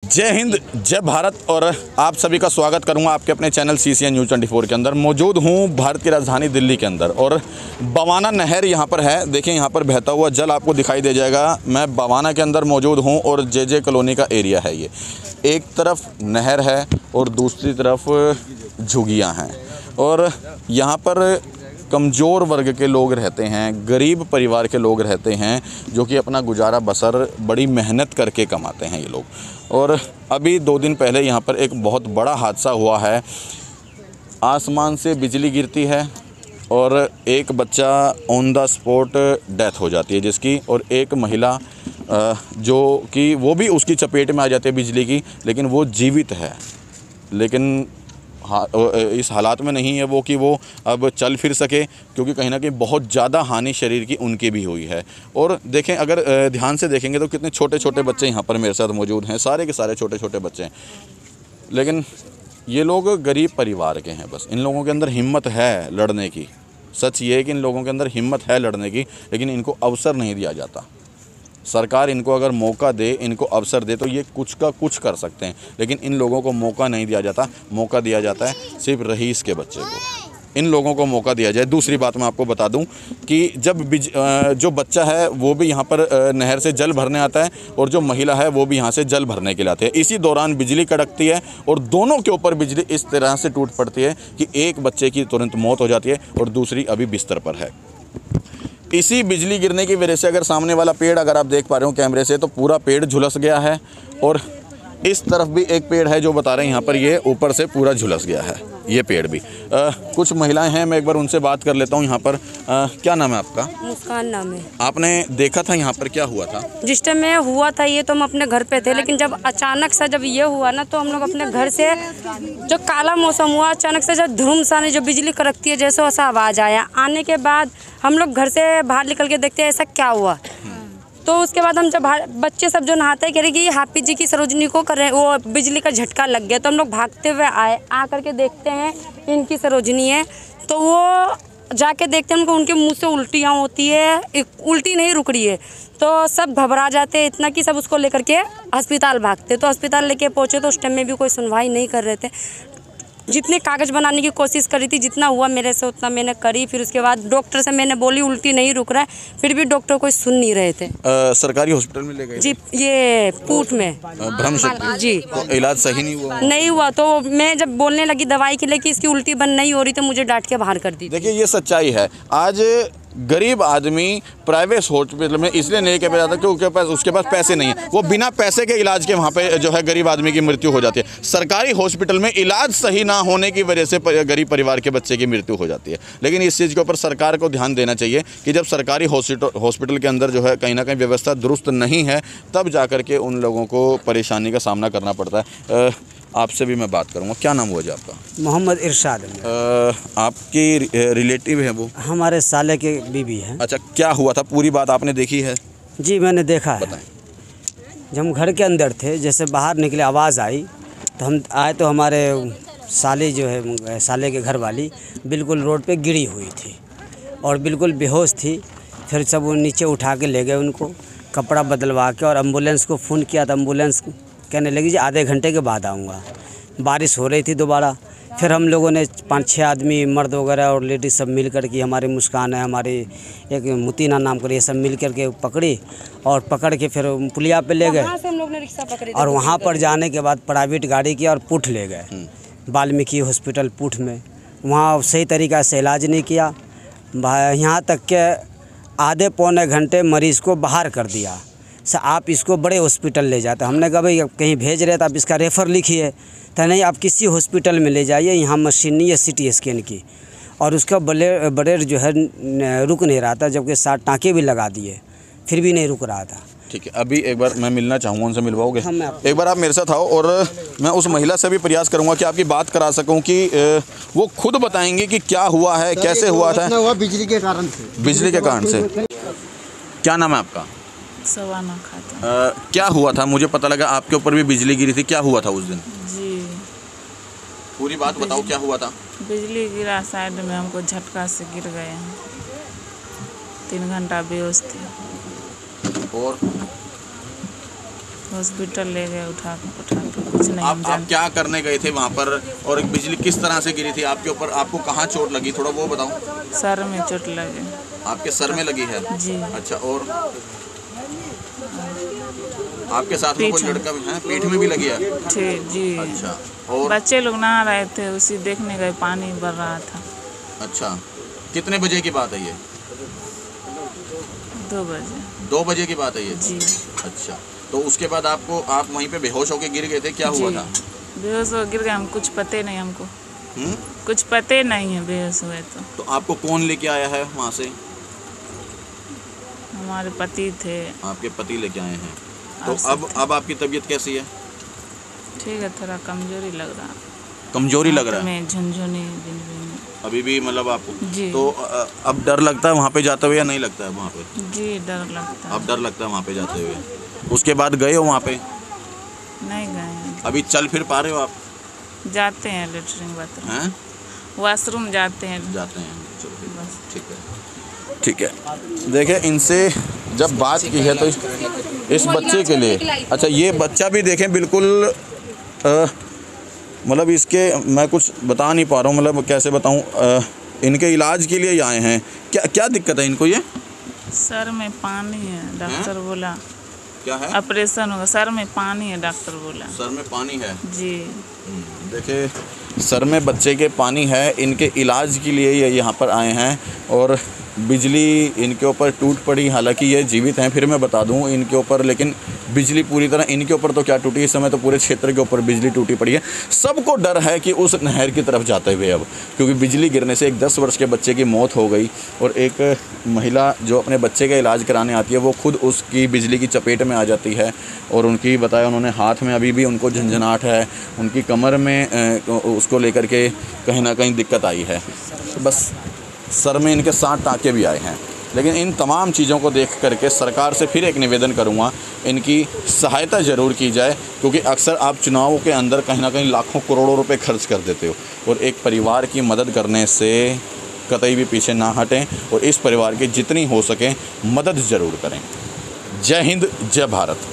जय हिंद, जय भारत। और आप सभी का स्वागत करूंगा आपके अपने चैनल CCN News 24 के अंदर। मौजूद हूं भारत की राजधानी दिल्ली के अंदर और बवाना नहर यहां पर है। देखें यहां पर बहता हुआ जल आपको दिखाई दे जाएगा। मैं बवाना के अंदर मौजूद हूं और JJ कॉलोनी का एरिया है ये। एक तरफ नहर है और दूसरी तरफ झुग्गियाँ हैं और यहाँ पर कमज़ोर वर्ग के लोग रहते हैं, गरीब परिवार के लोग रहते हैं जो कि अपना गुजारा बसर बड़ी मेहनत करके कमाते हैं ये लोग। और अभी 2 दिन पहले यहाँ पर एक बहुत बड़ा हादसा हुआ है। आसमान से बिजली गिरती है और एक बच्चा ऑन द स्पॉट डेथ हो जाती है जिसकी, और एक महिला जो कि वो भी उसकी चपेट में आ जाती है बिजली की, लेकिन वो जीवित है। लेकिन इस हालात में नहीं है वो कि वो अब चल फिर सके, क्योंकि कहीं ना कहीं बहुत ज़्यादा हानि शरीर की उनकी भी हुई है। और देखें, अगर ध्यान से देखेंगे तो कितने छोटे छोटे बच्चे यहाँ पर मेरे साथ मौजूद हैं। सारे के सारे छोटे छोटे बच्चे हैं, लेकिन ये लोग गरीब परिवार के हैं। बस इन लोगों के अंदर हिम्मत है लड़ने की। सच ये है कि इन लोगों के अंदर हिम्मत है लड़ने की, लेकिन इनको अवसर नहीं दिया जाता। सरकार इनको अगर मौका दे, इनको अवसर दे तो ये कुछ का कुछ कर सकते हैं, लेकिन इन लोगों को मौका नहीं दिया जाता। मौका दिया जाता है सिर्फ रईस के बच्चे को। इन लोगों को मौका दिया जाए। दूसरी बात मैं आपको बता दूं कि जब जो बच्चा है वो भी यहाँ पर नहर से जल भरने आता है और जो महिला है वो भी यहाँ से जल भरने के लिए आती है। इसी दौरान बिजली कड़कती है और दोनों के ऊपर बिजली इस तरह से टूट पड़ती है कि एक बच्चे की तुरंत मौत हो जाती है और दूसरी अभी बिस्तर पर है। इसी बिजली गिरने की वजह से अगर सामने वाला पेड़ अगर आप देख पा रहे हो कैमरे से, तो पूरा पेड़ झुलस गया है और इस तरफ भी एक पेड़ है जो बता रहे हैं यहाँ पर ये ऊपर से पूरा झुलस गया है ये पेड़ भी। कुछ महिलाएं हैं, मैं एक बार उनसे बात कर लेता हूँ यहाँ पर। क्या नाम है आपका? मुस्कान नाम है। आपने देखा था यहाँ पर क्या हुआ था? जिस टाइम में हुआ था ये तो हम अपने घर पे थे, लेकिन जब अचानक से जब ये हुआ ना तो हम लोग अपने घर से, जो काला मौसम हुआ अचानक से, जब धूमसानी जो बिजली कड़कती है जैसे वैसा आवाज़ आया। आने के बाद हम लोग घर से बाहर निकल के देखते हैं ऐसा क्या हुआ। तो उसके बाद हम जब बच्चे सब जो नहाते हैं कह रहे कि ये हाफिज जी की सरोजनी को कर रहे हैं, वो बिजली का झटका लग गया। तो हम लोग भागते हुए आए, आ करके देखते हैं इनकी सरोजनी है। तो वो जाके देखते हैं उनके मुंह से उल्टियाँ होती है, उल्टी नहीं रुक रही है। तो सब घबरा जाते हैं इतना कि सब उसको लेकर के अस्पताल भागते। तो अस्पताल लेके पहुँचे तो उस टाइम में भी कोई सुनवाई नहीं कर रहे थे। जितने कागज़ बनाने की कोशिश करी थी, जितना हुआ मेरे से उतना मैंने करी। फिर उसके बाद डॉक्टर से मैंने बोली उल्टी नहीं रुक रहा है, फिर भी डॉक्टर कोई सुन नहीं रहे थे। सरकारी हॉस्पिटल में ले गए जी, ये पूट में ब्रह्मशक्ति जी। तो इलाज सही नहीं हुआ? नहीं हुआ। तो मैं जब बोलने लगी दवाई के लिए कि इसकी उल्टी बंद नहीं हो रही, तो मुझे डांट के बाहर कर दी। देखिए ये सच्चाई है। आज गरीब आदमी प्राइवेट हॉस्पिटल में इसलिए नहीं कह जाता क्योंकि उसके पास पैसे नहीं है। वो बिना पैसे के इलाज के वहाँ पे जो है गरीब आदमी की मृत्यु हो जाती है। सरकारी हॉस्पिटल में इलाज सही ना होने की वजह से गरीब परिवार के बच्चे की मृत्यु हो जाती है। लेकिन इस चीज़ के ऊपर सरकार को ध्यान देना चाहिए कि जब सरकारी हॉस्पिटल के अंदर जो है कहीं ना कहीं व्यवस्था दुरुस्त नहीं है, तब जा कर के उन लोगों को परेशानी का सामना करना पड़ता है। आपसे भी मैं बात करूंगा। क्या नाम हुआ जी आपका? मोहम्मद इरशाद। आपकी रिलेटिव है वो? हमारे साले के बीवी है। अच्छा, क्या हुआ था? पूरी बात आपने देखी है? जी मैंने देखा है। बताएं। जब हम घर के अंदर थे, जैसे बाहर निकले आवाज़ आई तो हम आए, तो हमारे साले जो है, साले के घर वाली बिल्कुल रोड पे गिरी हुई थी और बिल्कुल बेहोश थी। फिर सब वो नीचे उठा के ले गए उनको, कपड़ा बदलवा के, और एम्बुलेंस को फ़ोन किया तो एम्बुलेंस कहने लगी जी आधे घंटे के बाद आऊँगा। बारिश हो रही थी दोबारा। फिर हम लोगों ने 5-6 आदमी, मर्द वगैरह और लेडीज़ सब मिल कर के, हमारी मुस्कान है, हमारी एक मुतीना नाम कर, ये सब मिल कर के पकड़ी और पकड़ के फिर पुलिया पे ले गए। हम लोग ने रिक्शा पकड़ी और वहाँ पर जाने के बाद प्राइवेट गाड़ी की और पुठ ले गए वाल्मीकि हॉस्पिटल पुठ में। वहाँ सही तरीक़ा से इलाज नहीं किया, यहाँ तक के आधे पौने घंटे मरीज़ को बाहर कर दिया। आप इसको बड़े हॉस्पिटल ले जाते। हमने कहा भाई कहीं भेज रहे तो आप इसका रेफ़र लिखिए। तो नहीं, आप किसी हॉस्पिटल में ले जाइए, यहाँ मशीन नहीं है CT स्कैन की। और उसका ब्लड जो है रुक नहीं रहा था, जबकि 7 टाँके भी लगा दिए, फिर भी नहीं रुक रहा था। ठीक है, अभी एक बार मैं मिलना चाहूँगा, उनसे मिलवाओगे? एक बार आप मेरे साथ आओ और मैं उस महिला से भी प्रयास करूँगा कि आपकी बात करा सकूँ कि वो खुद बताएंगे कि क्या हुआ है, कैसे हुआ था। बिजली के कारण से। बिजली के कारण से। क्या नाम है आपका? सवाना खातून। क्या हुआ था? मुझे पता लगा आपके ऊपर भी बिजली गिरी थी। क्या हुआ था उस दिन? जी, पूरी बात बताओ, क्या हुआ था? बिजली गिरा, साइड में हमको झटका से गिर गए हैं। 3 घंटा बेहोश थी। और हॉस्पिटल ले गए उठा के कुछ नहीं हम आप जानते। क्या करने गए थे वहाँ पर और बिजली किस तरह से गिरी थी आपके ऊपर? आपको कहाँ चोट लगी, थोड़ा वो बताओ। सर में चोट लगे। आपके सर में लगी है? जी। अच्छा, और आपके साथ में कोई पीठ में। लड़का भी है? पीठ में भी लगी है? ठीक जी। अच्छा, और बच्चे लोग नहा रहे थे, उसी देखने गए, पानी भर रहा था। अच्छा, कितने बजे की बात है ये? 2 बजे। 2 बजे की बात है ये? जी। अच्छा, तो उसके बाद आप वहीं पे बेहोश होके गिर गए थे, क्या हुआ जी। था? बेहोश हो गिर गए हम, कुछ पते नहीं हमको। हम्म? कुछ पते नहीं है बेहोश हुए तो। आपको कौन लेके आया है वहाँ से? हमारे पति थे। आपके पति लेके आए हैं। तो और सब अब आपकी तबीयत कैसी है? ठीक है, थोड़ा कमजोरी लग रहा। कमजोरी लग रहा है में झुनझुनी झुनझुनी। अभी भी, मतलब आपको? जी। तो अब डर लगता है वहाँ पे जाते हुए या नहीं लगता है वहाँ पे? जी, डर लगता है। अब डर लगता है वहाँ पे जाते हुए। उसके बाद गए हो वहाँ पे? नहीं गए हैं। अभी चल फिर पा रहे हो आप? जाते हैं लेटरिन बाथरूम, हैं? वॉशरूम जाते हैं जाते हैं, चलो फिर। बस। ठीक है, ठीक है। देखिए, इनसे जब बात की है तो इस बच्चे के लिए, अच्छा ये बच्चा भी देखें बिल्कुल मतलब इसके मैं कुछ बता नहीं पा रहा हूँ, मतलब कैसे बताऊँ। इनके इलाज के लिए आए हैं। क्या क्या दिक्कत है इनको? ये सर में पानी है, डॉक्टर बोला क्या है? ऑपरेशन होगा। सर में पानी है, डॉक्टर बोला। सर में पानी है? जी। देखिए, सर में बच्चे के पानी है, इनके इलाज के लिए ये यहाँ पर आए हैं और बिजली इनके ऊपर टूट पड़ी। हालांकि ये जीवित हैं, फिर मैं बता दूँ इनके ऊपर, लेकिन बिजली पूरी तरह इनके ऊपर तो क्या टूटी, इस समय तो पूरे क्षेत्र के ऊपर बिजली टूटी पड़ी है। सबको डर है कि उस नहर की तरफ जाते हुए अब, क्योंकि बिजली गिरने से एक 10 वर्ष के बच्चे की मौत हो गई और एक महिला जो अपने बच्चे का इलाज कराने आती है वो खुद उसकी बिजली की चपेट में आ जाती है। और उनकी बताया उन्होंने हाथ में अभी भी उनको झंझनाहट है, उनकी कमर में उसको लेकर के कहीं ना कहीं दिक्कत आई है। बस सर में इनके 7 टाँके भी आए हैं। लेकिन इन तमाम चीज़ों को देख करके सरकार से फिर एक निवेदन करूंगा, इनकी सहायता ज़रूर की जाए, क्योंकि अक्सर आप चुनावों के अंदर कहीं ना कहीं लाखों करोड़ों रुपए खर्च कर देते हो और एक परिवार की मदद करने से कतई भी पीछे ना हटें और इस परिवार की जितनी हो सके मदद ज़रूर करें। जय हिंद, जय भारत।